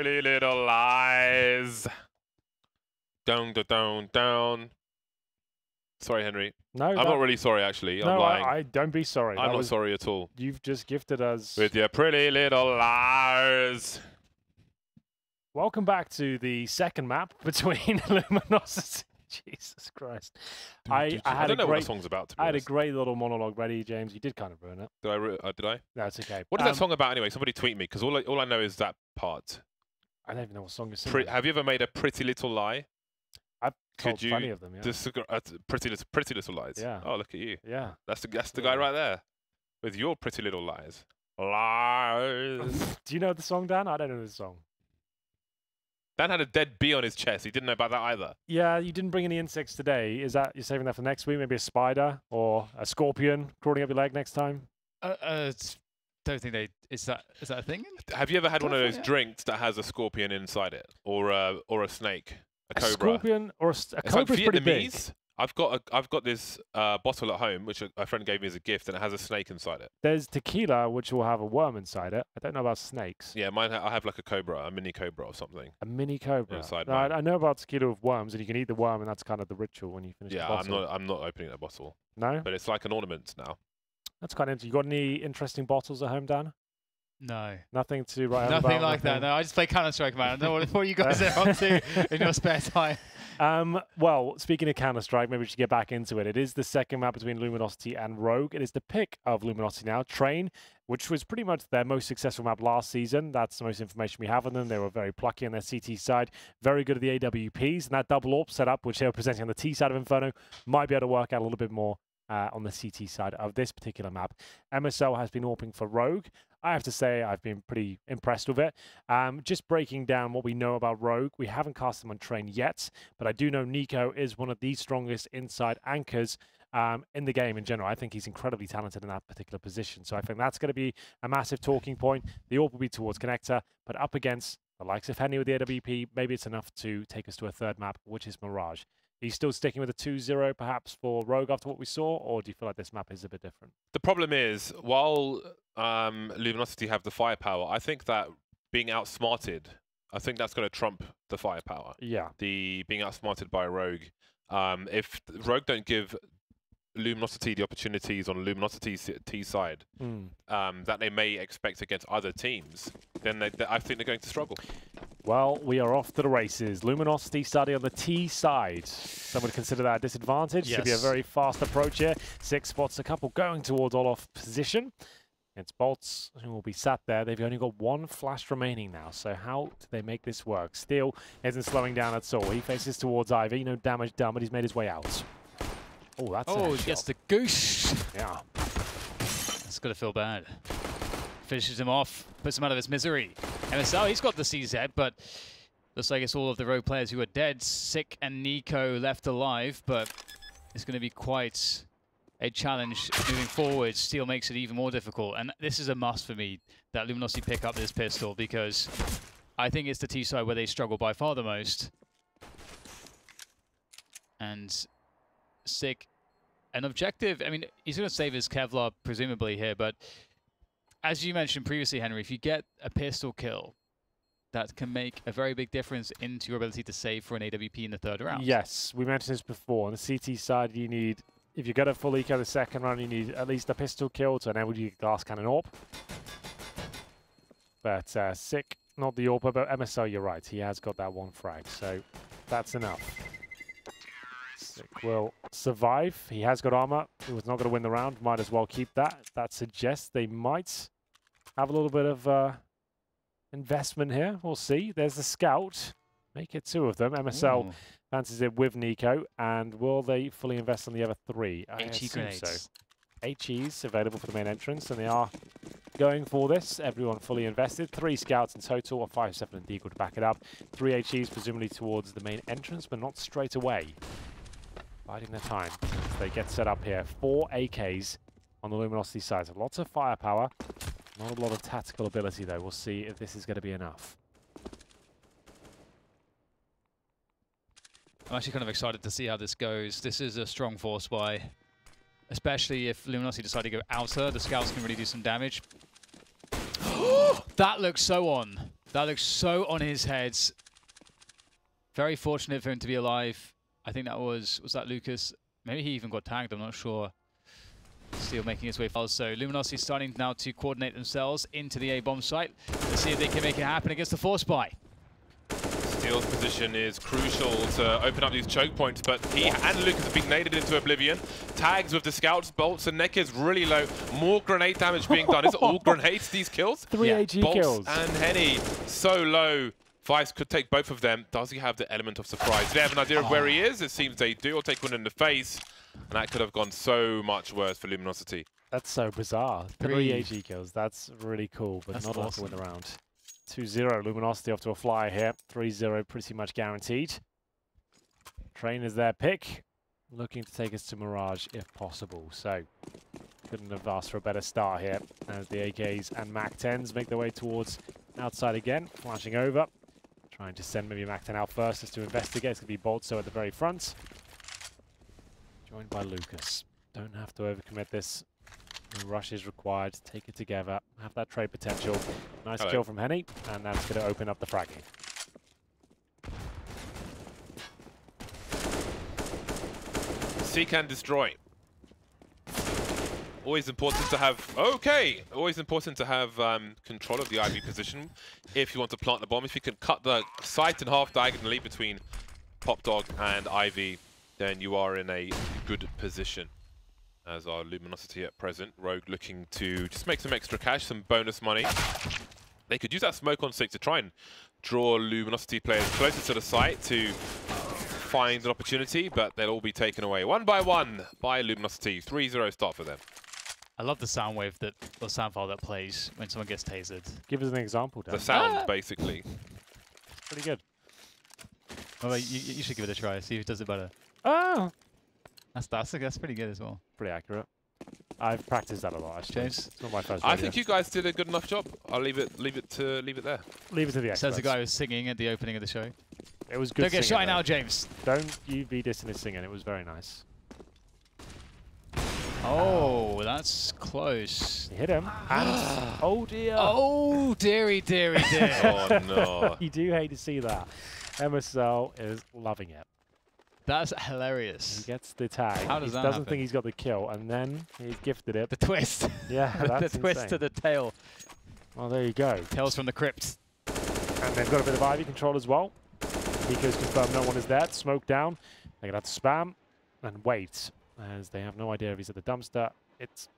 Pretty little lies. Down, down, down. Sorry, Henry. No, I'm not really sorry, actually. I'm no, lying. I don't be sorry. I'm not sorry at all. You've just gifted us. With your pretty little lies. Welcome back to the second map between Luminosity. Jesus Christ. I don't know what the song's about, to be I had a honest. great little monologue ready, James. You did kind of ruin it. Did I? No, it's okay. What is that song about anyway? Somebody tweet me, because all I know is that part. I don't even know what song you're singing. Have you ever made a pretty little lie? I've told plenty of them, yeah. Pretty little lies. Yeah. Oh, look at you. Yeah. That's the guy right there, with your pretty little lies. Lies. Do you know the song, Dan? I don't know the song. Dan had a dead bee on his chest. He didn't know about that either. Yeah, you didn't bring any insects today. Is that you're saving that for next week? Maybe a spider or a scorpion crawling up your leg next time? Don't think they. Is that a thing? Have you ever had one of those drinks that has a scorpion inside it, or a snake, a cobra? Scorpion or a cobra is pretty big. I've got this bottle at home, which a friend gave me as a gift, and it has a snake inside it. There's tequila, which will have a worm inside it. I don't know about snakes. Yeah, mine. I have like a cobra, a mini cobra or something. A mini cobra. Inside no, I know about tequila with worms, and you can eat the worm, and that's kind of the ritual when you finish the bottle. Yeah, I'm not opening that bottle. No? But it's like an ornament now. That's kind of interesting. You got any interesting bottles at home, Dan? No. Nothing to write home about? Nothing like that. No, I just play Counter-Strike, man. I don't know what you guys are up to in your spare time. Well, speaking of Counter-Strike, maybe we should get back into it. It is the second map between Luminosity and Rogue. It is the pick of Luminosity now. Train, which was pretty much their most successful map last season. That's the most information we have on them. They were very plucky on their CT side, very good at the AWPs, and that double AWP setup, which they were presenting on the T side of Inferno, might be able to work out a little bit more on the CT side of this particular map. MSL has been AWPing for Rogue. I have to say I've been pretty impressed with it. Just breaking down what we know about Rogue, we haven't cast them on Train yet, but I do know Nico is one of the strongest inside anchors in the game in general. I think he's incredibly talented in that particular position. So I think that's going to be a massive talking point. The AWP will be towards Connector, but up against the likes of Henry with the AWP, maybe it's enough to take us to a third map, which is Mirage. Are you still sticking with a 2-0 perhaps for Rogue after what we saw, or do you feel like this map is a bit different? The problem is, while Luminosity have the firepower, I think that being outsmarted, I think that's going to trump the firepower. Yeah. The being outsmarted by Rogue. If Rogue don't give Luminosity the opportunities on Luminosity's T side that they may expect against other teams, then I think they're going to struggle. Well, we are off to the races. Luminosity starting on the T side. Some would consider that a disadvantage. Yes. Should be a very fast approach here. 6 spots, a couple going towards Olof position. Against Bolts, who will be sat there. They've only got 1 flash remaining now. So how do they make this work? Steel isn't slowing down at all. He faces towards Ivy. No damage done, but he's made his way out. Oh, that's he gets the goose. Yeah. That's going to feel bad. Finishes him off, puts him out of his misery. MSL, he's got the CZ, but looks like it's all of the Rogue players who are dead. Sick and Nico left alive, but it's going to be quite a challenge moving forward. Steel makes it even more difficult, and this is a must for me, that Luminosity pick up this pistol, because I think it's the T side where they struggle by far the most. And Sick, an objective, I mean, he's going to save his Kevlar presumably here, but as you mentioned previously, Henry, if you get a pistol kill, that can make a very big difference into your ability to save for an AWP in the third round. Yes, we mentioned this before. On the CT side, you need, if you get a full eco the second round, you need at least a pistol kill to enable you glass cannon AWP. But Sick, not the AWP, but MSL, you're right. He has got that 1 frag, so that's enough. Sick will survive. He has got armor. He was not going to win the round. Might as well keep that. That suggests they might have a little bit of investment here. We'll see. There's the scout. Make it 2 of them. MSL fancies it with Nico. And will they fully invest on the other 3? I assume so. HEs available for the main entrance, and they are going for this. Everyone fully invested. 3 scouts in total, or 5-7 and Deagle to back it up. 3 HEs presumably towards the main entrance, but not straight away. Biding their time as they get set up here. 4 AKs on the Luminosity side. So lots of firepower. Not a lot of tactical ability, though. We'll see if this is going to be enough. I'm actually kind of excited to see how this goes. This is a strong force buy, especially if Luminosity decide to go outer. The scouts can really do some damage. That looks so on. That looks so on his head. Very fortunate for him to be alive. I think that was that Lucas? Maybe he even got tagged, I'm not sure. Steel making his way forward. So Luminosity starting now to coordinate themselves into the A bomb site. Let's see if they can make it happen against the Force Buy. Steel's position is crucial to open up these choke points, but he and Lucas have been naded into oblivion. Tags with the scouts, bolts, and neck is really low. More grenade damage being done. Is it all grenades, these kills? 3 AG bolts kills. And Henny, so low. Vice could take both of them. Does he have the element of surprise? Do they have an idea of where he is? It seems they do. Or take one in the face. And that could have gone so much worse for Luminosity. That's so bizarre. 3 AG kills. That's really cool, but not enough to win the round. 2-0. Luminosity off to a flyer here. 3-0 pretty much guaranteed. Train is their pick. Looking to take us to Mirage if possible. So couldn't have asked for a better start here as the AKs and MAC-10s make their way towards outside again. Flashing over. Trying to send maybe MAC-10 out first just to investigate. It's going to be Boltso at the very front. Joined by Lucas. Don't have to overcommit this. No rush is required. Take it together. Have that trade potential. Nice kill from Henny, and that's going to open up the fragging. Seek and destroy. Always important to have. Always important to have control of the IV position if you want to plant the bomb. If you can cut the site in half diagonally between Pop Dog and IV, then you are in a good position. As our Luminosity at present, Rogue looking to just make some extra cash, some bonus money. They could use that smoke on 6 to try and draw Luminosity players closer to the site to find an opportunity, but they'll all be taken away one by one by Luminosity. 3-0 start for them. I love the sound wave that, or sound file that plays when someone gets tasered. Give us an example, Dan. The sound, basically. Pretty good. Well, you should give it a try, see who does it better. Oh! That's pretty good as well. Pretty accurate. I've practiced that a lot, actually. James? It's not my first I video. think you guys did a good enough job. I'll leave it there. Leave it to the experts. Says the guy who was singing at the opening of the show. It was good. Don't get singing, shy now, though. James. Don't you be dissing his singing. It was very nice. Oh, that's close. He hit him. And oh dear. Oh, dearie, dearie, dear. Oh no. You do hate to see that. MSL is loving it. That's hilarious. He gets the tag. How does he that doesn't happen? think he's got the kill, and then he's gifted it. The twist. Yeah, that's the twist insane. to the tail. Well, there you go. Tales from the crypt. And they've got a bit of Ivy control as well. Nico's confirmed no one is there. Smoke down. They're going to have to spam and wait, as they have no idea if he's at the dumpster. It's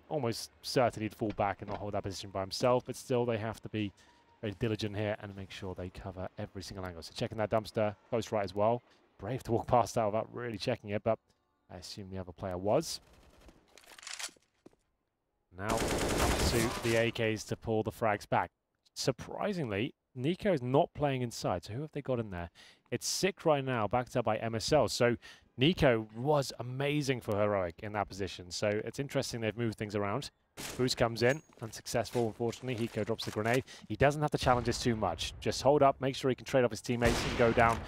almost certain he'd fall back and not hold that position by himself, but still they have to be very diligent here and make sure they cover every single angle. So checking that dumpster, close right as well. Brave to walk past that without really checking it, but I assume the other player was. Now up to the AKs to pull the frags back. Surprisingly, Nico is not playing inside, so who have they got in there? It's Sick right now, backed up by MSL. So Nico was amazing for Heroic in that position, so it's interesting they've moved things around. Boost comes in, unsuccessful unfortunately. Hiko drops the grenade. He doesn't have to challenge this too much. Just hold up, make sure he can trade off his teammates and go down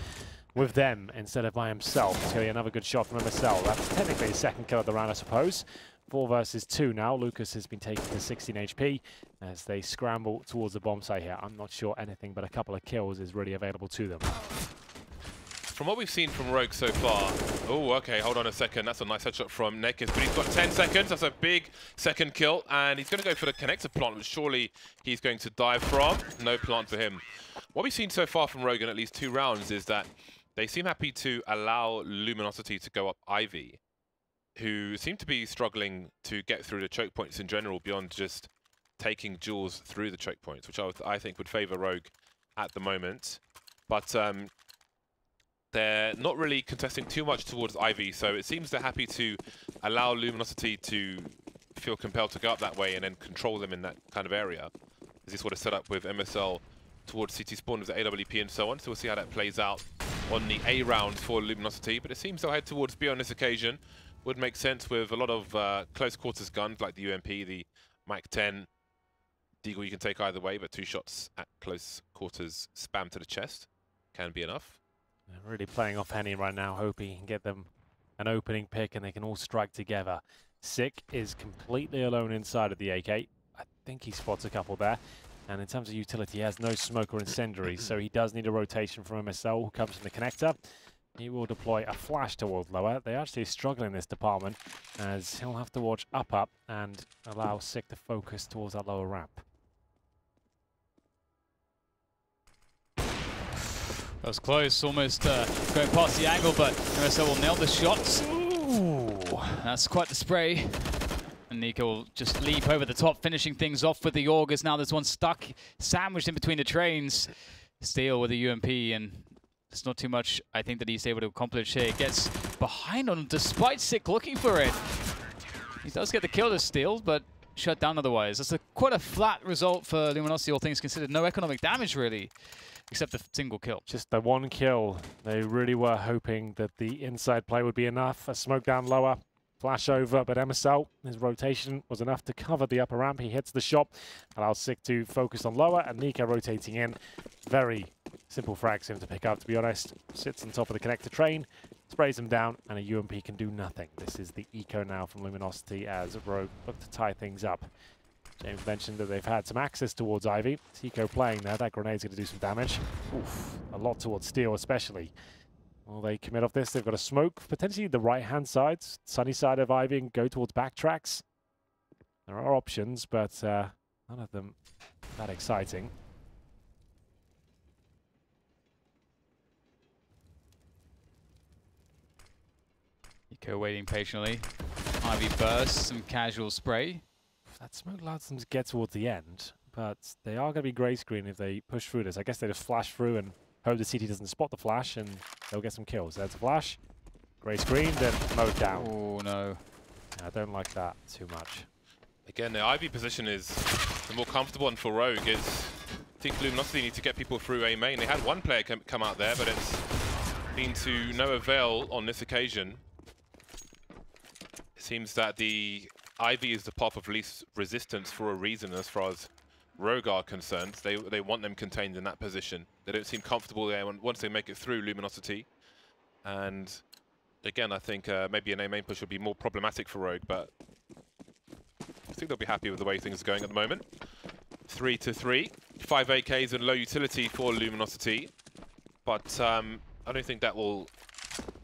with them instead of by himself. It's going to be another good shot from MSL. That's technically his second kill of the round, I suppose. 4 versus 2 now. Lucas has been taken to 16 HP as they scramble towards the bomb site here. I'm not sure anything but a couple of kills is really available to them. From what we've seen from Rogue so far, oh, okay, hold on a second. That's a nice headshot from Nekis, but he's got 10 seconds. That's a big second kill, and he's going to go for the connector plant, which surely he's going to dive from. No plant for him. What we've seen so far from Rogue in at least 2 rounds is that they seem happy to allow Luminosity to go up Ivy, who seem to be struggling to get through the choke points in general beyond just taking duels through the choke points, which I think would favor Rogue at the moment. But they're not really contesting too much towards Ivy, so it seems they're happy to allow Luminosity to feel compelled to go up that way and then control them in that kind of area. This is what is set up with MSL towards CT spawn with the AWP and so on, so we'll see how that plays out on the A round for Luminosity, but it seems they'll head towards B on this occasion. Would make sense with a lot of close quarters guns like the UMP, the MAC-10. Deagle you can take either way, but 2 shots at close quarters spam to the chest can be enough. They're really playing off Henny right now, hoping he can get them an opening pick and they can all strike together. Sick is completely alone inside of the AK. I think he spots a couple there. And in terms of utility, he has no smoke or incendiary, so he does need a rotation from MSL, who comes from the connector. He will deploy a flash towards lower. They actually struggle in this department, as he'll have to watch up and allow Sick to focus towards that lower ramp. That was close, almost going past the angle, but MSL will nail the shots. Ooh, that's quite the spray. And NiKo will just leap over the top, finishing things off with the augers. Now there's one stuck, sandwiched in between the trains. Steal with the UMP, and it's not too much, I think, that he's able to accomplish here. Gets behind on him, despite Sick looking for it. He does get the kill to Steal, but shut down otherwise. That's quite a flat result for Luminosity, all things considered. No economic damage, really, except the single kill. Just the one kill. They really were hoping that the inside play would be enough. A smoke down lower. Flash over, but MSL, his rotation was enough to cover the upper ramp. He hits the shot, allows Sick to focus on lower, and NiKo rotating in. Very simple frags for him to pick up, to be honest. Sits on top of the connector train, sprays him down, and a UMP can do nothing. This is the eco now from Luminosity as Rogue look to tie things up. James mentioned that they've had some access towards Ivy. Tico playing there. That grenade's going to do some damage. Oof, a lot towards Steel especially. Will they commit off this? They've got a smoke, potentially the right-hand side, sunny side of Ivy, and go towards backtracks. There are options, but none of them that exciting. NiKo waiting patiently. Ivy bursts, some casual spray. That smoke allows them to get towards the end, but they are going to be grey screen if they push through this. I guess they just flash through and hope the CT doesn't spot the flash, and they'll get some kills. There's a flash. Grey screen, then mowed down. Oh, no. I don't like that too much. Again, the Ivy position is the more comfortable one for Rogue. I think Luminosity need to get people through A main. They had one player come out there, but it's been to no avail on this occasion. It seems that the Ivy is the path of least resistance for a reason as far as Rogue are concerned. They want them contained in that position. They don't seem comfortable there once they make it through Luminosity. And again, I think maybe an A main push would be more problematic for Rogue, but I think they'll be happy with the way things are going at the moment. 3-3, 5 AKs and low utility for Luminosity, but I don't think that will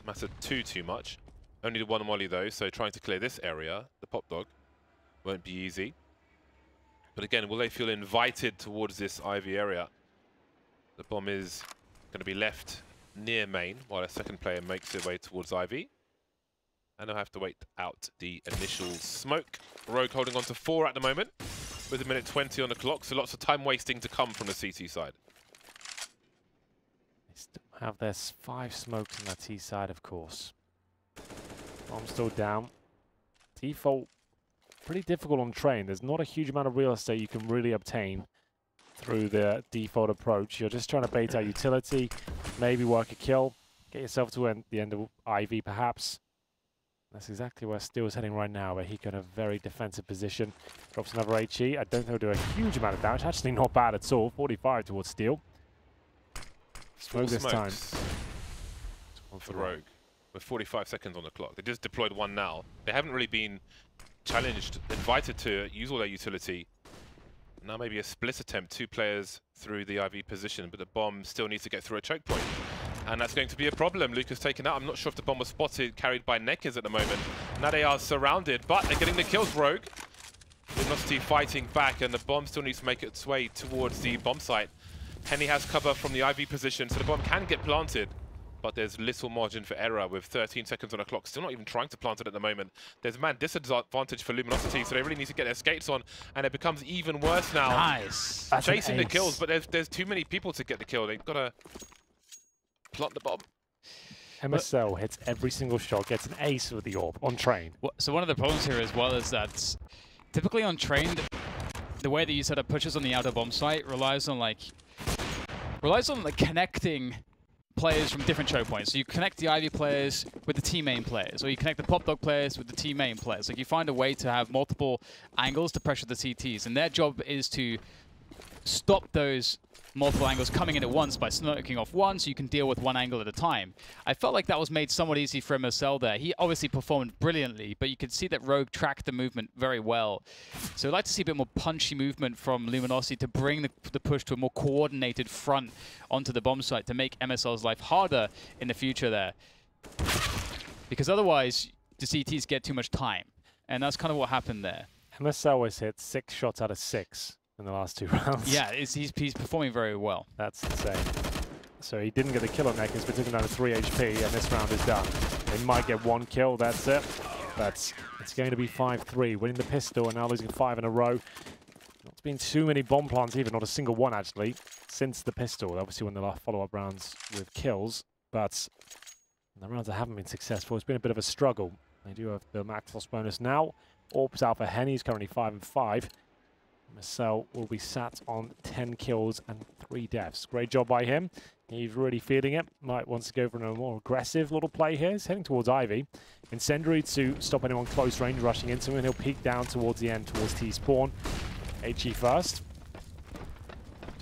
matter too much. Only the one molly though, so trying to clear this area, the pop dog, won't be easy. But again, will they feel invited towards this Ivy area? The bomb is going to be left near main while a second player makes their way towards Ivy. And they'll have to wait out the initial smoke. Rogue holding on to 4 at the moment, with 1:20 on the clock, so lots of time wasting to come from the CT side. They still have their 5 smokes on that T side, of course. Bomb still down. Default, pretty difficult on train. There's not a huge amount of real estate you can really obtain through the default approach. You're just trying to bait out utility, maybe work a kill, get yourself to the end of Ivy perhaps. That's exactly where Steel's heading right now, where he got a very defensive position. Drops another HE. I don't think he'll do a huge amount of damage. Actually not bad at all. 45 towards Steel. Smoke this time. One for Rogue, with 45 seconds on the clock. They just deployed one now. They haven't really been challenged, invited to use all their utility. Now maybe a split attempt, 2 players through the IV position, but the bomb still needs to get through a choke point. And that's going to be a problem. Lucas taken out. I'm not sure if the bomb was spotted, carried by Neckers at the moment. Now they are surrounded, but they're getting the kills, Rogue. Luminosity fighting back, and the bomb still needs to make its way towards the bomb site. Henny has cover from the IV position, so the bomb can get planted. But there's little margin for error with 13 seconds on the clock. Still not even trying to plant it at the moment. There's man disadvantage for Luminosity, so they really need to get their skates on, and it becomes even worse now. Nice. Chasing the kills, but there's too many people to get the kill. They've got to plant the bomb. MSL hits every single shot, gets an ace with the orb on train. So one of the problems here as well is that typically on train, the way that you set up pushes on the outer bomb site relies on connecting players from different choke points. So you connect the Ivy players with the T main players, or you connect the Pop Dog players with the T main players. Like you find a way to have multiple angles to pressure the CTs, and their job is to stop those multiple angles coming in at once by smoking off one, so you can deal with one angle at a time. I felt like that was made somewhat easy for MSL there. He obviously performed brilliantly, but you could see that Rogue tracked the movement very well. So I'd like to see a bit more punchy movement from Luminosity to bring the push to a more coordinated front onto the bomb site to make MSL's life harder in the future there. Because otherwise, the CTs get too much time. And that's kind of what happened there. MSL has hit 6 shots out of 6 in the last 2 rounds. Yeah, he's performing very well. That's insane. So he didn't get the kill on Neckers, but took him down to 3 HP, and this round is done. They might get 1 kill, that's it. But it's going to be 5-3, winning the pistol and now losing 5 in a row. Not been too many bomb plants either, not a single one actually, since the pistol. Obviously won the last follow-up rounds with kills, but the rounds that haven't been successful, it's been a bit of a struggle. They do have the max loss bonus now. Orbs out for Henny, he's currently 5-5. Marcel will be sat on 10 kills and 3 deaths. Great job by him. He's really feeling it. Might wants to go for a more aggressive little play here. He's heading towards Ivy. Incendiary to stop anyone close range rushing into him. He'll peek down towards the end, towards T-spawn. HE first.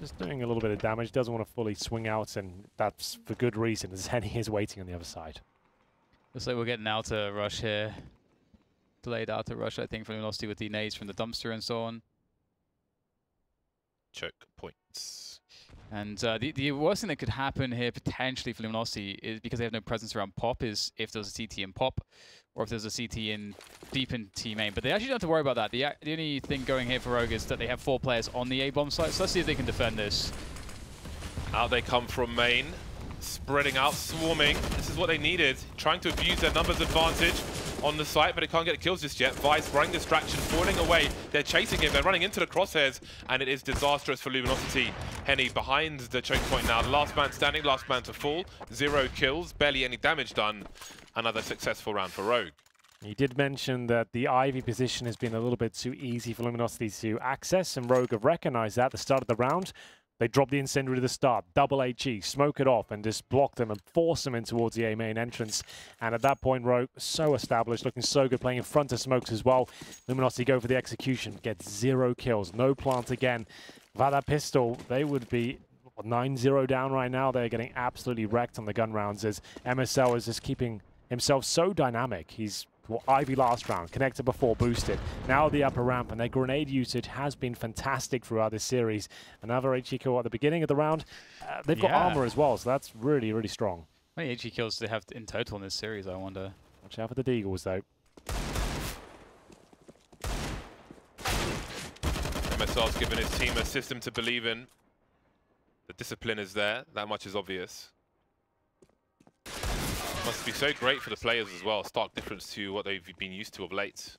Just doing a little bit of damage. Doesn't want to fully swing out, and that's for good reason, as Henny is waiting on the other side. Looks like we're getting out to rush here. Delayed out to rush, I think, from Luminosity with the nades from the dumpster and so on. Choke points. And the worst thing that could happen here potentially for Luminosity is, because they have no presence around Pop, is if there's a CT in Pop or if there's a CT in deep in T main. But they actually don't have to worry about that. The only thing going here for Rogue is that they have 4 players on the A-bomb site. So let's see if they can defend this. Out they come from main, spreading out, swarming. This is what they needed, trying to abuse their numbers advantage on the site, but it can't get kills just yet. Vice running distraction, falling away. They're chasing him. They're running into the crosshairs, and it is disastrous for Luminosity. Henny behind the choke point now. The last man standing, last man to fall. 0 kills, barely any damage done. Another successful round for Rogue. You did mention that the Ivy position has been a little bit too easy for Luminosity to access, and Rogue have recognized that at the start of the round. They drop the incendiary to the start, double HE, smoke it off, and just block them and force them in towards the A main entrance. And at that point, Rogue, so established, looking so good, playing in front of smokes as well. Luminosity go for the execution, get 0 kills, no plant again. Without that pistol, they would be 9-0 down right now. They're getting absolutely wrecked on the gun rounds as MSL is just keeping himself so dynamic. He's Ivy last round, connected before, boosted. Now the upper ramp, and their grenade usage has been fantastic throughout this series. Another HE kill at the beginning of the round. They've got armor as well, so that's really, really strong. How many HE kills do they have in total in this series, I wonder? Watch out for the Deagles, though. MSL's given his team a system to believe in. The discipline is there, that much is obvious. Must be so great for the players as well. Stark difference to what they've been used to of late.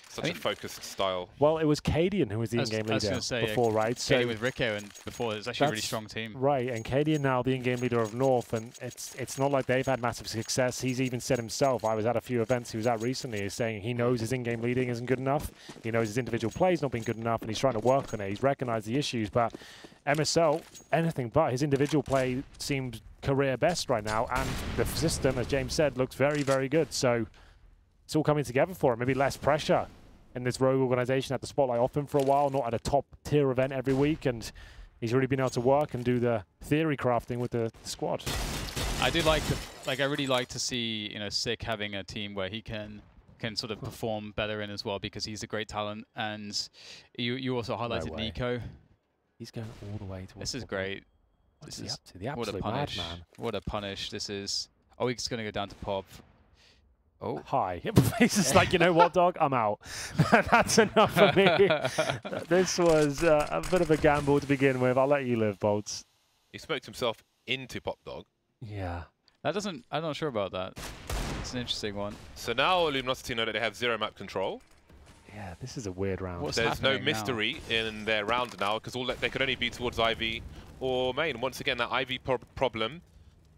Such a focused style. Well, it was Cadian who was the in-game leader before, right? So Cadian with Rico, and before it was actually a really strong team. Right, and Cadian now the in-game leader of North, and it's not like they've had massive success. He's even said himself, I was at a few events he was at recently, he's saying he knows his in-game leading isn't good enough. He knows his individual play's not been good enough, and he's trying to work on it. He's recognized the issues, but MSL, anything but. His individual play seems career best right now, and the system, as James said, looks very, very good. So it's all coming together for him. Maybe less pressure in this Rogue organization, at the spotlight off him for a while, not at a top tier event every week, and he's really been able to work and do the theory crafting with the squad. I do like to, I really like to see, you know, Sick having a team where he can sort of perform better in as well, because he's a great talent. And you also highlighted Nico. He's going all the way towards. This is great. What's he up to? The absolute madman. What a punish this is. Oh, he's going to go down to Pop. Oh. Hi. He's just like, you know what, dog? I'm out. That's enough for me. This was a bit of a gamble to begin with. I'll let you live, Bolts. He smoked himself into Pop Dog. Yeah. That doesn't... I'm not sure about that. It's an interesting one. So now Luminosity know that they have 0 map control. Yeah, this is a weird round. There's no mystery in their round now, because all they could only be towards Ivy or main. Once again, that Ivy problem.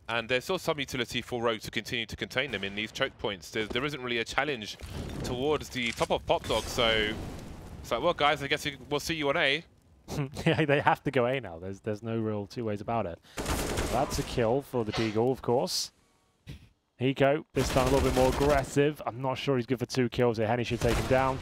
And there's still some utility for Rogue to continue to contain them in these choke points. There isn't really a challenge towards the top of Pop Dog, so it's like, well, guys, I guess we'll see you on A. Yeah, they have to go A now. There's no real two ways about it. That's a kill for the Deagle, of course. Hiko, this time a little bit more aggressive. I'm not sure he's good for 2 kills here. Henny should take him down.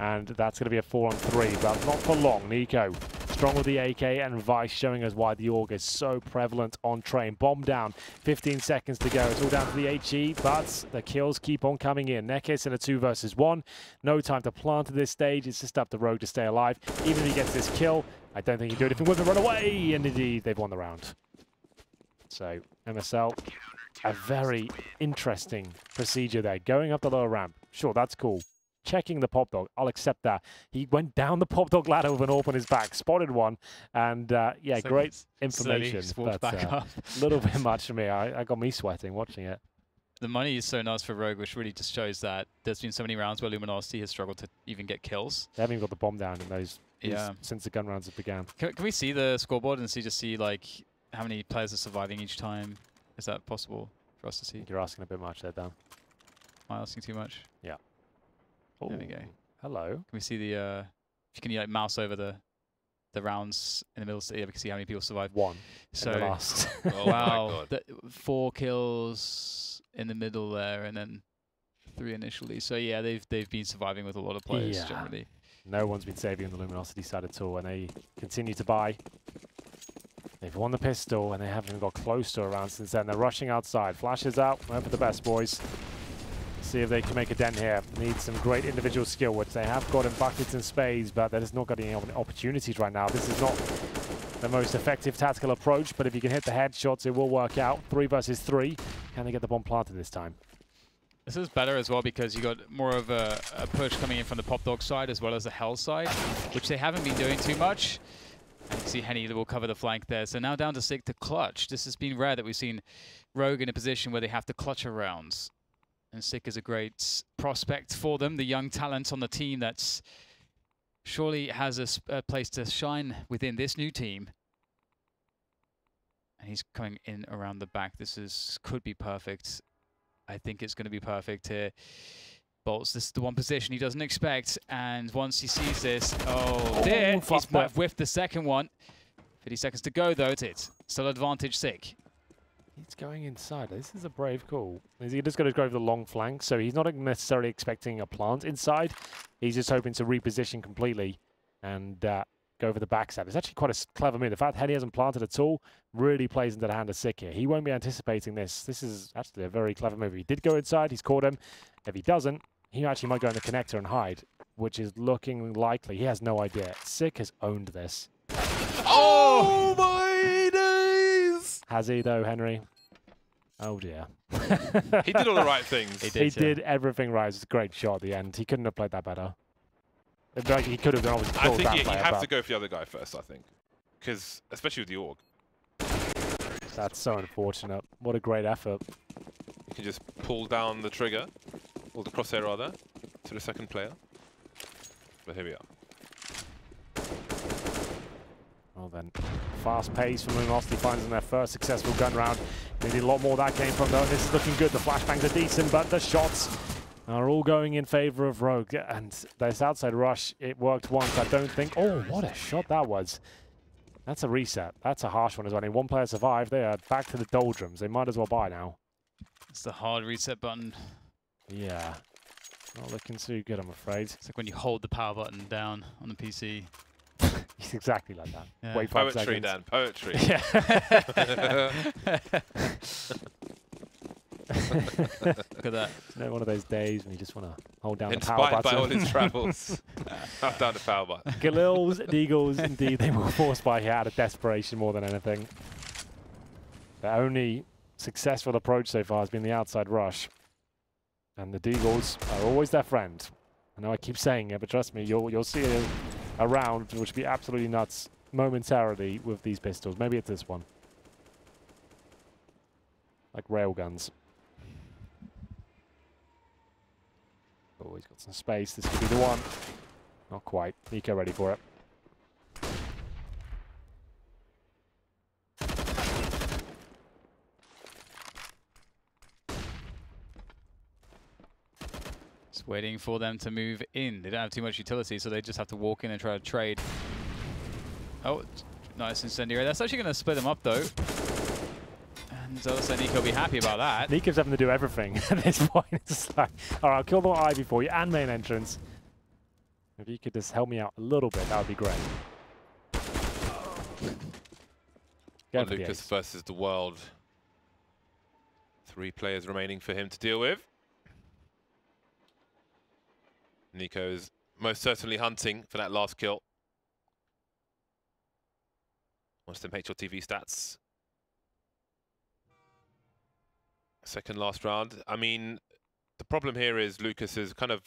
And that's going to be a 4-on-3, but not for long. Nico, strong with the AK, and Vice showing us why the AUG is so prevalent on Train. Bomb down, 15 seconds to go. It's all down to the HE, but the kills keep on coming in. Nekis in a 2 versus 1. No time to plant at this stage. It's just up to Rogue to stay alive. Even if he gets this kill, I don't think he can do anything with it. Run away! And indeed, they've won the round. So, MSL, a very interesting procedure there. Going up the lower ramp. Sure, that's cool. Checking the pop dog, I'll accept that. He went down the pop dog ladder with an AWP on his back, spotted one, and yeah, so great information. But back up. A little bit much for me. I got me sweating watching it. The money is so nice for Rogue, which really just shows that there's been so many rounds where Luminosity has struggled to even get kills. They haven't even got the bomb down in those since the gun rounds have began. Can we see the scoreboard and see like how many players are surviving each time? Is that possible for us to see? You're asking a bit much there, Dan. Am I asking too much? Yeah. There we go. Hello. Can we see the, if you can like mouse over the rounds in the middle, so yeah, we can see how many people survive. 1 so in the last. Oh wow. 4 kills in the middle there, and then 3 initially. So yeah, they've been surviving with a lot of players generally. No one's been saving on the Luminosity side at all, and they continue to buy. They've won the pistol, and they haven't even got close to a round since then. They're rushing outside. Flashes out. Hope for the best, boys. See if they can make a dent here. Need some great individual skill, which they have got in buckets and spades, but they're just not getting any opportunities right now. This is not the most effective tactical approach, but if you can hit the headshots, it will work out. 3 versus 3. Can they get the bomb planted this time? This is better as well because you got more of a push coming in from the Pop Dog side as well as the Hell side, which they haven't been doing too much. And you can see Henny will cover the flank there. So now down to Sig to clutch. This has been rare that we've seen Rogue in a position where they have to clutch her rounds. And Sick is a great prospect for them, the young talent on the team that's surely has a place to shine within this new team. And he's coming in around the back. This could be perfect. I think it's going to be perfect here. Bolts, this is the one position he doesn't expect. And once he sees this, dear, he's whiffed the second one. 50 seconds to go, though. It's it. Still advantage Sick. He's going inside. This is a brave call. He's just going to go for the long flank, so he's not necessarily expecting a plant inside. He's just hoping to reposition completely and go for the backside. It's actually quite a clever move. The fact Henny hasn't planted at all really plays into the hand of Sick here. He won't be anticipating this. This is actually a very clever move. He did go inside. He's caught him. If he doesn't, he actually might go in the connector and hide, which is looking likely. He has no idea. Sick has owned this. Oh my days! Has he, though, Henry? Oh, dear. He did all the right things. He did everything right. It was a great shot at the end. He couldn't have played that better. Like, he could have done obviously. I think you have to go for the other guy first, I think. Because, especially with the AUG. That's so unfortunate. What a great effort. You can just pull down the trigger, or the crosshair rather, to the second player. But here we are. Well then, fast pace from Luminosity finds in their first successful gun round. Maybe a lot more that came from though. This is looking good. The flashbangs are decent, but the shots are all going in favor of Rogue. And this outside rush, it worked once. I don't think. Oh, what a shot that was. That's a reset. That's a harsh one as well. One player survived. They are back to the doldrums. They might as well buy now. It's the hard reset button. Yeah. Not looking too good, I'm afraid. It's like when you hold the power button down on the PC. He's exactly like that. Yeah. Wait 5 Poetry, seconds. Dan. Poetry. Yeah. Look at that. You know, one of those days when you just want to hold down the power button. Inspired by all his travels. Hold down the power button. Galils, Deagles, indeed, they were forced by here out of desperation more than anything. The only successful approach so far has been the outside rush. And the Deagles are always their friend. I know I keep saying it, but trust me, you'll see a round which will be absolutely nuts momentarily with these pistols. Maybe it's this one. Like railguns. Oh, he's got some space. This could be the one. Not quite. Nico ready for it. Just waiting for them to move in. They don't have too much utility, so they just have to walk in and try to trade. Oh, nice incendiary. That's actually going to split them up, though. And so Nico will be happy about that. Nico's having to do everything at this point. It's like, all right, I'll kill the Ivy for you and main entrance. If you could just help me out a little bit, that would be great. Well, Lucas versus the world. 3 players remaining for him to deal with. NiKo is most certainly hunting for that last kill. Wants them HLTV stats. Second last round. I mean, the problem here is Lucas has kind of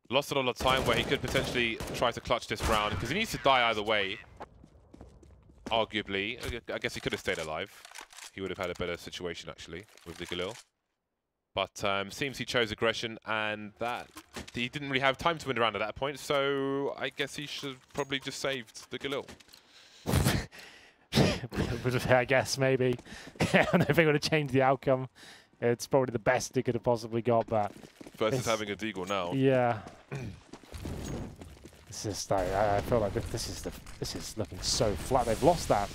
lost a lot of time where he could potentially try to clutch this round because he needs to die either way. Arguably, I guess he could have stayed alive. He would have had a better situation actually with the Galil. But seems he chose aggression, and that he didn't really have time to win the round at that point. So I guess he should have probably just saved the Galil. I guess maybe. I don't know if it would have changed the outcome. It's probably the best he could have possibly got, but versus having a deagle now. Yeah. It's just I feel like this is looking so flat. They've lost that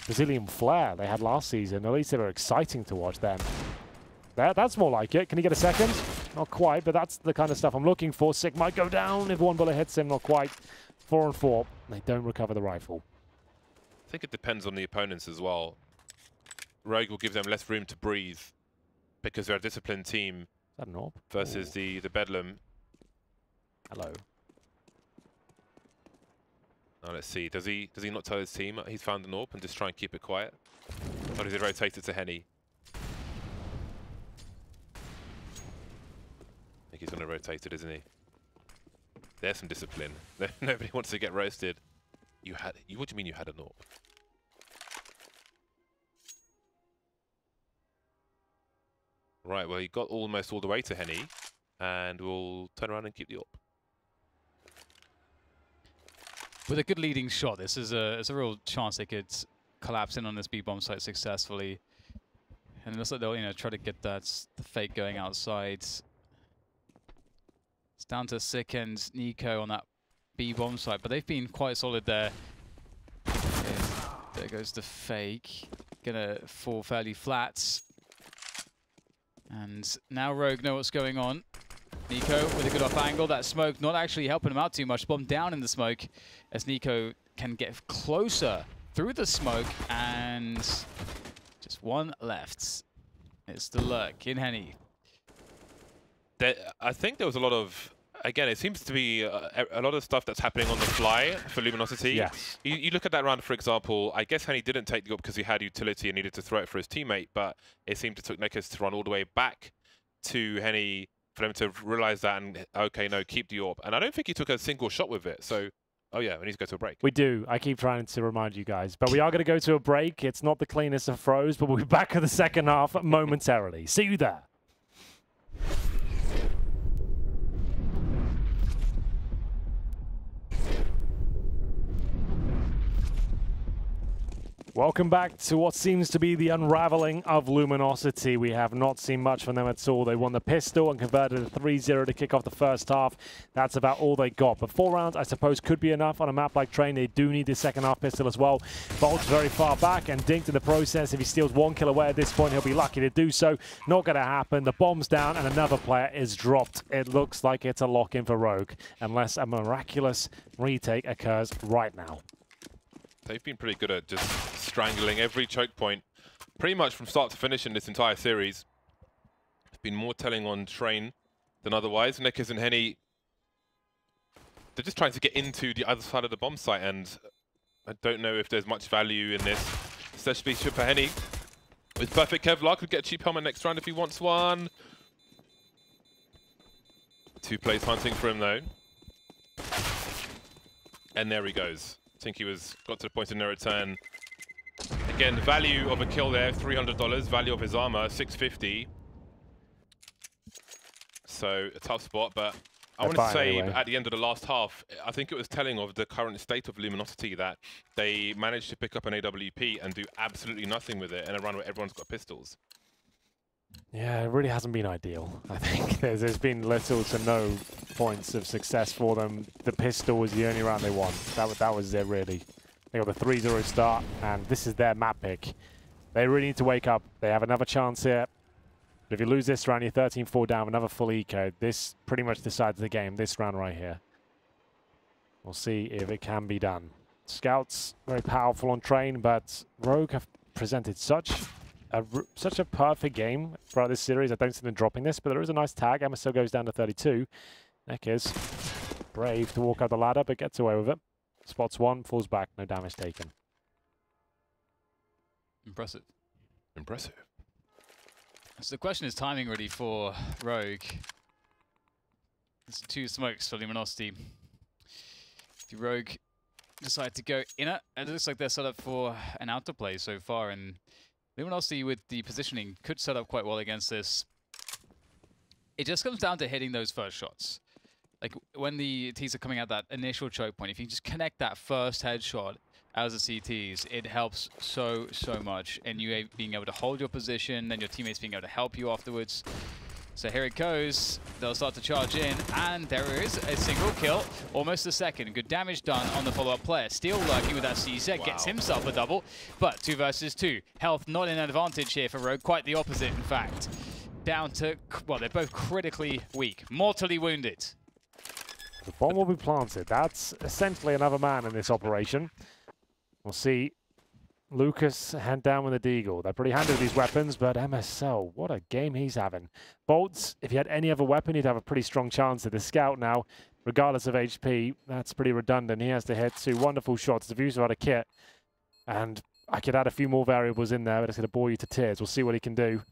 Brazilian flair they had last season. At least they were exciting to watch then. That's more like it. Can he get a second? Not quite, but that's the kind of stuff I'm looking for. Sick might go down if one bullet hits him. Not quite. 4 and 4. They don't recover the rifle. I think it depends on the opponents as well. Rogue will give them less room to breathe because they're a disciplined team. Is that an orb? Versus the Bedlam. Hello. Now let's see. Does he not tell his team he's found an orb and just try and keep it quiet? Or does he rotate it to Henny? I think he's going to rotate it, isn't he? There's some discipline. Nobody wants to get roasted. What do you mean you had an orb? Right, well, he got almost all the way to Henny, and we'll turn around and keep the orb. With a good leading shot, this is a real chance they could collapse in on this B-bomb site successfully. And it looks like they'll try to get the fake going outside. It's down to Sick and NiKo on that B-bomb site, but they've been quite solid there. There goes the fake. Gonna fall fairly flat. And now Rogue know what's going on. NiKo with a good off angle. That smoke not actually helping him out too much. Bomb down in the smoke as NiKo can get closer through the smoke. And just one left. It's the lurk in Henny. I think there was a lot of, again, it seems to be a lot of stuff that's happening on the fly for Luminosity. Yes. You look at that round, for example, I guess Henny didn't take the up because he had utility and needed to throw it for his teammate, but it seemed it took Nekes to run all the way back to Henny for them to realize that and, okay, no, keep the orb. And I don't think he took a single shot with it, so, oh yeah, we need to go to a break. We do. I keep trying to remind you guys, but we are going to go to a break. It's not the cleanest of throws, but we'll be back for the second half momentarily. See you there. Welcome back to what seems to be the unraveling of Luminosity. We have not seen much from them at all. They won the pistol and converted a 3-0 to kick off the first half. That's about all they got. But 4 rounds, I suppose, could be enough on a map like Train. They do need the second half pistol as well. Bolt's very far back and dinked in the process. If he steals 1 kill away at this point, he'll be lucky to do so. Not going to happen. The bomb's down and another player is dropped. It looks like it's a lock-in for Rogue, unless a miraculous retake occurs right now. They've been pretty good at just strangling every choke point, pretty much from start to finish in this entire series. It's been more telling on Train than otherwise. Nekes and Henny, they're just trying to get into the other side of the bomb site, and I don't know if there's much value in this, especially for Henny. With perfect Kevlar, could get a cheap helmet next round if he wants one. 2 plays hunting for him though. And there he goes. I think he got to the point of no return. Again, the value of a kill there, $300. Value of his armor, $650. So a tough spot, but I want to say at the end of the last half, I think it was telling of the current state of Luminosity that they managed to pick up an AWP and do absolutely nothing with it in a run where everyone's got pistols. Yeah, it really hasn't been ideal. I think there's been little to no points of success for them. The pistol was the only round they won. That was it, really. They got the 3-0 start, and this is their map pick. They really need to wake up. They have another chance here. But if you lose this round, you're 13-4 down, another full eco. This pretty much decides the game, this round right here. We'll see if it can be done. Scouts, very powerful on train, but Rogue have presented such a perfect game throughout this series. I don't see them dropping this, but there is a nice tag. MSL goes down to 32. Neck is brave to walk out the ladder, but gets away with it. Spots one, falls back, no damage taken. Impressive. Impressive. So the question is timing really for Rogue. There's 2 smokes for Luminosity. If Rogue decide to go inner, it looks like they're set up for an outer play so far, and Luminosity with the positioning could set up quite well against this. It just comes down to hitting those first shots. Like when the T's are coming out that initial choke point, if you can just connect that first headshot as a CTs, it helps so much. And you being able to hold your position, then your teammates being able to help you afterwards. So here it goes. They'll start to charge in, and there is a single kill, almost a second. Good damage done on the follow-up player. Steel lurking with that CZ, gets himself a double, but 2 versus 2. Health not an advantage here for Rogue, quite the opposite, in fact. Down to, well, they're both critically weak, mortally wounded. The bomb will be planted. That's essentially another man in this operation. We'll see Lucas hand down with the Deagle. They're pretty handy with these weapons, but MSL, what a game he's having. Bolts, if he had any other weapon, he'd have a pretty strong chance at the Scout now. Regardless of HP, that's pretty redundant. He has to hit 2 wonderful shots. The views without a kit. And I could add a few more variables in there, but it's going to bore you to tears. We'll see what he can do.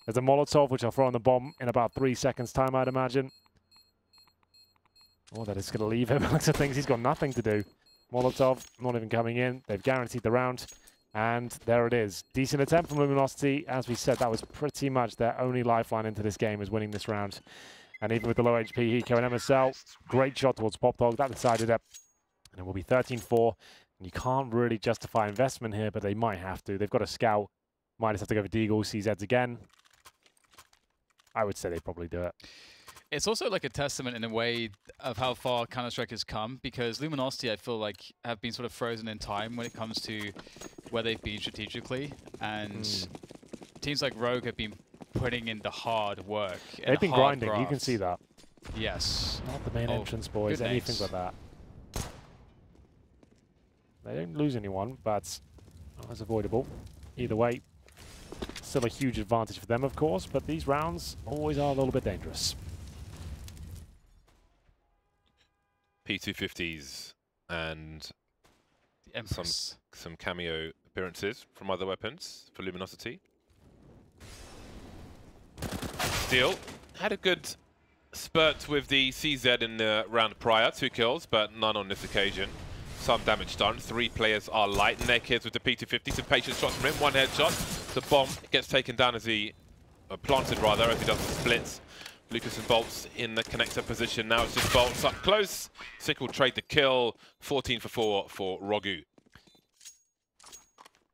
There's a Molotov, which I'll throw on the bomb in about 3 seconds' time, I'd imagine. Oh, that is going to leave him. Looks like things he's got nothing to do. Molotov not even coming in. They've guaranteed the round. And there it is. Decent attempt from Luminosity. As we said, that was pretty much their only lifeline into this game, is winning this round. And even with the low HP, Hiko and MSL, great shot towards Pop Dog. That decided it. And it will be 13-4. And you can't really justify investment here, but they might have to. They've got a Scout. Might just have to go for Deagle, CZs again. I would say they probably do it. It's also like a testament in a way of how far Counter-Strike has come, because Luminosity, I feel like, have been sort of frozen in time when it comes to where they've been strategically. And teams like Rogue have been putting in the hard work. They've been grinding, graft. you can see that. Yes. Not the main entrance, boys, anything but that. They don't lose anyone, but that's avoidable. Either way, still a huge advantage for them, of course, but these rounds always are a little bit dangerous. P250s and the some cameo appearances from other weapons for Luminosity. Steel had a good spurt with the CZ in the round prior, 2 kills, but none on this occasion. Some damage done. 3 players are light in their kids with the P250. Some patient shots from him, 1 headshot. The bomb gets taken down as he, planted rather, as he does the splits. Lucas and Bolts in the connector position. Now it's just Bolts up close. Sickle trade the kill. 14-4 for Rogu.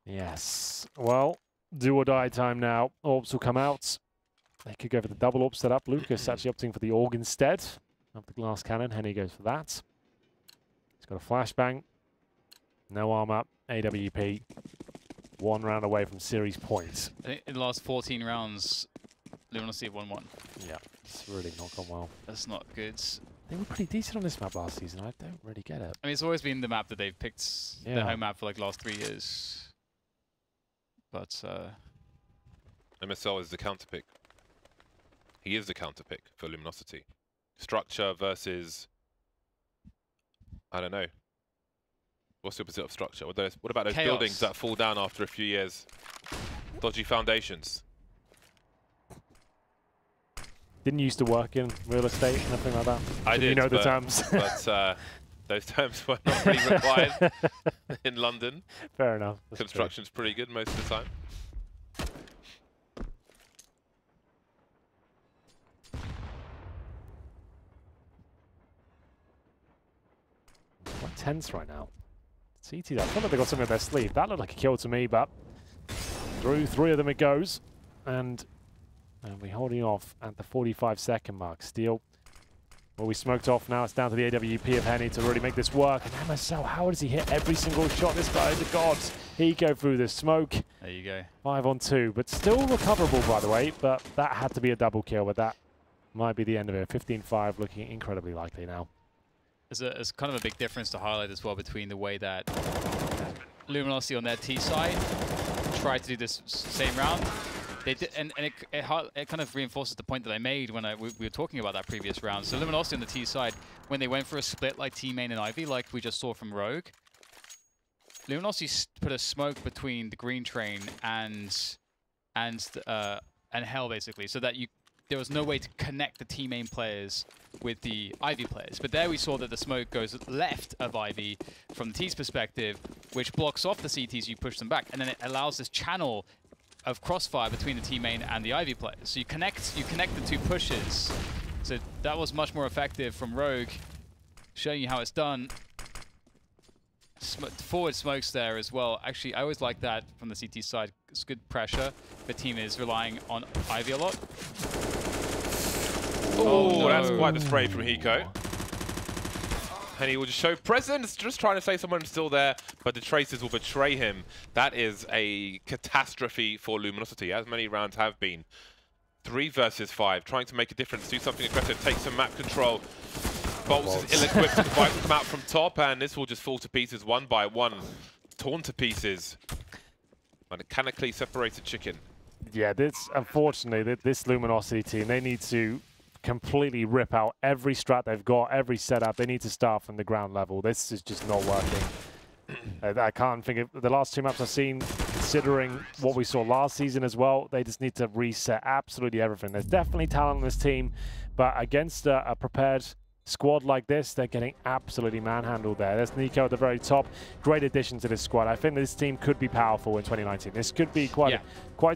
Yes. Well, do or die time now. Orbs will come out. They could go for the double orb setup. Lucas actually opting for the org instead of the glass cannon. Henny goes for that. He's got a flashbang. No armor. AWP. 1 round away from series points. I think in the last 14 rounds, Luminosity have 1-1. Yeah, it's really not gone well. That's not good. They were pretty decent on this map last season. I don't really get it. I mean, it's always been the map that they've picked, their home map for like last 3 years. But MSL is the counter pick. He is the counter pick for Luminosity. Structure versus, I don't know. What's the opposite of structure? What about those chaos. Buildings that fall down after a few years? Dodgy foundations. Didn't used to work in real estate, nothing like that. I did, you know the terms. But those terms were not really required in London. Fair enough. Construction's pretty good most of the time. Quite tense right now. CT, I feel like they got something up their sleeve. That looked like a kill to me, but through 3 of them it goes. And we're holding off at the 45-second mark. Steel will be smoked off now. It's down to the AWP of Henny to really make this work. And MSL, how does he hit every single shot? This guy is a god. He go through the smoke. there you go. 5 on 2, but still recoverable, by the way. But that had to be a double kill, but that might be the end of it. 15-5 looking incredibly likely now. there's kind of a big difference to highlight as well between the way that Luminosity on their T side tried to do this same round. They did, and it kind of reinforces the point that I made when we were talking about that previous round. So Luminosity on the T side, when they went for a split like T-Main and Ivy, like we just saw from Rogue, Luminosity put a smoke between the green train and Hell, basically, so that there was no way to connect the T-Main players with the Ivy players. But there we saw that the smoke goes left of Ivy from the T's perspective, which blocks off the CTs, you push them back, and then it allows this channel of crossfire between the T-Main and the Ivy players. So you connect the two pushes. So that was much more effective from Rogue, showing you how it's done. Forward smokes there as well. Actually, I always like that from the CT side. It's good pressure. The team is relying on Ivy a lot. Oh, no. That's quite the spray from Hiko. And he will just show presence, just trying to say someone's still there, but the Traces will betray him. That is a catastrophe for Luminosity, as many rounds have been. 3 versus 5, trying to make a difference, do something aggressive, take some map control. Bolts is ill-equipped to provide some out from top, and this will just fall to pieces one by one. Torn to pieces. A mechanically separated chicken. Yeah, unfortunately, this Luminosity team, they need to completely rip out every strat they've got, every setup. They need to start from the ground level. This is just not working. I can't think of the last 2 maps I've seen, considering what we saw last season as well. They just need to reset absolutely everything. There's definitely talent on this team, but against a prepared squad like this, they're getting absolutely manhandled there. There's Nico at the very top. Great addition to this squad. I think this team could be powerful in 2019. This could be quite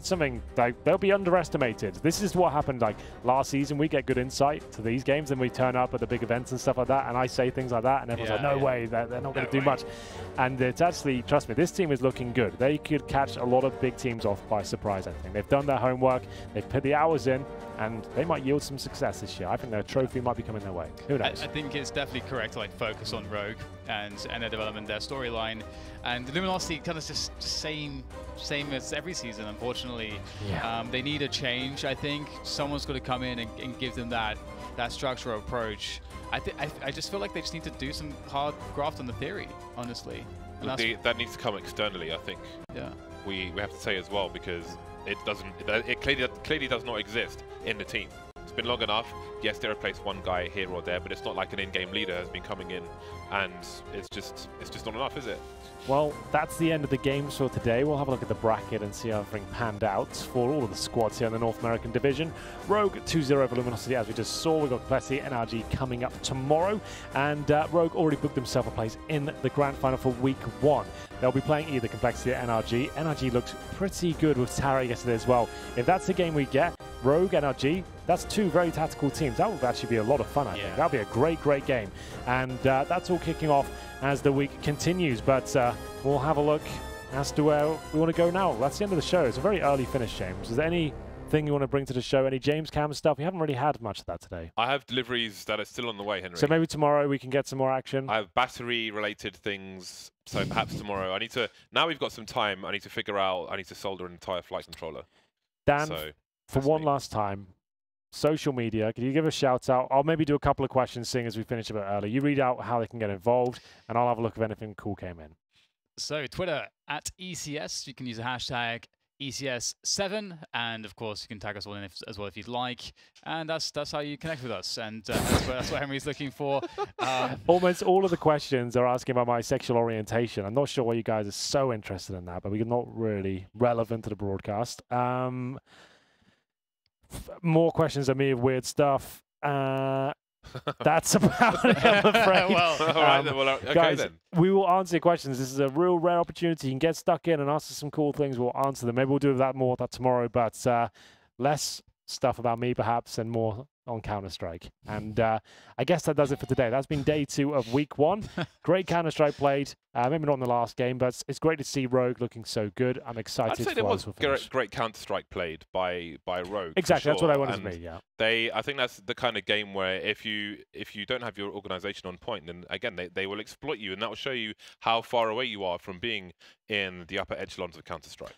something. Like, they'll be underestimated. This is what happened like last season. We get good insight to these games and we turn up at the big events and stuff like that, and I say things like that and everyone's like, no way, they're not going to do much. And it's actually, trust me, this team is looking good. They could catch a lot of big teams off by surprise, I think. They've done their homework, they've put the hours in, and they might yield some success this year. I think their trophy might be coming their way. Who knows? I think it's definitely correct to focus on Rogue and their development, their storyline, and Luminosity kind of just same as every season. Unfortunately, they need a change. I think someone's got to come in and give them that structural approach. I just feel like they just need to do some hard graft on the theory, honestly. That needs to come externally, I think. Yeah, we have to say as well, because it clearly does not exist in the team. It's been long enough. Yes, they replaced one guy here or there, but it's not like an in-game leader has been coming in, and it's just not enough, is it? Well, that's the end of the games for today. We'll have a look at the bracket and see how everything panned out for all of the squads here in the North American division. Rogue 2-0 over Luminosity, as we just saw. We've got Complexity, NRG coming up tomorrow. And Rogue already booked himself a place in the Grand Final for Week 1. They'll be playing either Complexity or NRG. NRG looks pretty good with Tara yesterday as well. If that's the game we get, Rogue, NRG, that's 2 very tactical teams. That will actually be a lot of fun, I think. That'll be a great game. And that's all kicking off as the week continues. But we'll have a look as to where we want to go now. That's the end of the show. It's a very early finish, James. Is there anything you want to bring to the show? Any James Cam stuff? We haven't really had much of that today. I have deliveries that are still on the way, Henry. So maybe tomorrow we can get some more action. I have battery-related things, so perhaps tomorrow. Now we've got some time, I need to solder an entire flight controller. Dan, for one last time, social media, can you give a shout out? I'll maybe do a couple of questions seeing as we finish a bit early. You read out how they can get involved, and I'll have a look if anything cool came in. So Twitter at ECS, you can use the hashtag ECS7, and of course you can tag us all in as well if you'd like, and that's how you connect with us, and that's what Henry's looking for. Almost all of the questions are asking about my sexual orientation. I'm not sure why you guys are so interested in that, but we're not really relevant to the broadcast. More questions of me of weird stuff. That's about it, I'm afraid. Okay, guys, then. we will answer your questions. This is a real rare opportunity. You can get stuck in and ask us some cool things. We'll answer them. Maybe we'll do that tomorrow, but less stuff about me perhaps and more on Counter-Strike. And I guess that does it for today. That's been day 2 of week 1. Great Counter-Strike played. Maybe not in the last game, but it's great to see Rogue looking so good. I'm excited. I'd say there was great Counter-Strike played by Rogue. Exactly, that's what I wanted to be. Yeah. I think that's the kind of game where if you don't have your organization on point, then again they will exploit you, and that will show you how far away you are from being in the upper echelons of Counter-Strike.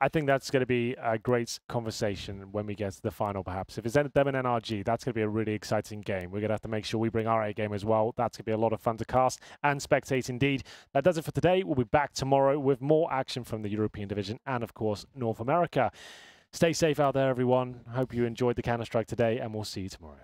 I think that's going to be a great conversation when we get to the final, perhaps. If it's them and NRG, that's going to be a really exciting game. We're going to have to make sure we bring our A game as well. That's going to be a lot of fun to cast and spectate indeed. That does it for today. We'll be back tomorrow with more action from the European division and, of course, North America. Stay safe out there, everyone. Hope you enjoyed the Counter-Strike today, and we'll see you tomorrow.